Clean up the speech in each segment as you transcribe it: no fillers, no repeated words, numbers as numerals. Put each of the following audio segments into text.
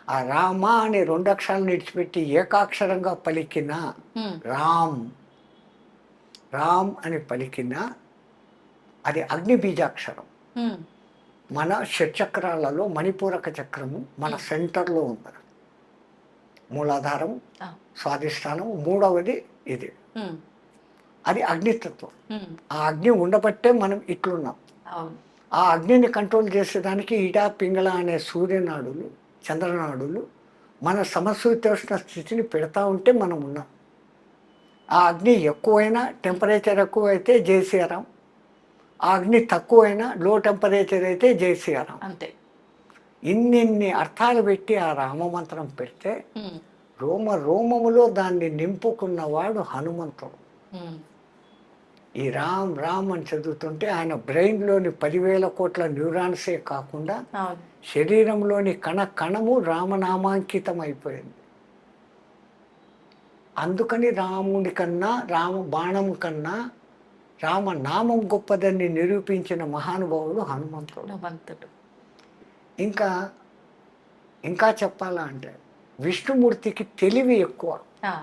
ఆ రామ అనే 2 అక్షరాలను విడిచిపెట్టి ఏకాక్షరంగా పలికిన హ్మ్. రామ్, రామ్ అని పలికిన అది అగ్ని బీజాక్షరం. హ్మ్. మన షట్చక్రాలలో మణిపూరక చక్రము మన హ్మ్. సెంటర్‌లో ఉన్నది. మూలాధారం, ఆ! స్వాధిష్టానం, మూడవది ఇది. హ్మ్. అది అగ్నితత్వం. హ్మ్. ఆ అగ్ని ఉండబట్టే మనం ఇట్లున్నాం. అవును. ఆ అగ్నిని కంట్రోల్ చేసేదానికి ఇడ, పింగళ అనే సూర్యనాడులు, చంద్రనాడులు మన సమశీతోష్ణ స్థితిని పెడతా ఉంటే మనం ఉన్నాం. ఆ అగ్ని ఎక్కువైనా టెంపరేచర్ ఎక్కువైతే జై శ్రీరామ్. ఆ అగ్ని తక్కువైనా లో టెంపరేచర్ అయితే జై శ్రీరామ్. అంతే. ఇన్నిన్ని అర్థాలు పెట్టి ఆ రామమంత్రం పెడితే హ్మ్. రోమ రోమములో దాన్ని నింపుకున్నవాడు హనుమంతుడు. హ్మ్. ఈ రామ్ రామ్ అని చదువుతుంటే ఆయన బ్రెయిన్లోని 10,000 కోట్ల న్యూరాన్సే కాకుండా అవును. శరీరంలోని కణ కణము రామనామాంకితం అయిపోయింది. అందుకని రాముడి కన్నా రామ బాణం కన్నా రామనామం గొప్పదని నిరూపించిన మహానుభావుడు హనుమంతుడు. హనుమంతుడు. ఇంకా ఇంకా చెప్పాలా అంటే విష్ణుమూర్తికి తెలివి ఎక్కువ. ఆ!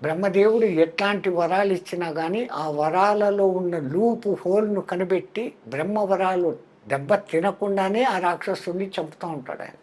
బ్రహ్మదేవుడు ఎట్లాంటి వరాలు ఇచ్చినా కానీ ఆ వరాలలో ఉన్న లూపు హోల్ను కనిపెట్టి బ్రహ్మ వరాలు దెబ్బ తినకుండానే ఆ రాక్షసుని చంపుతూ ఉంటాడు ఆయన.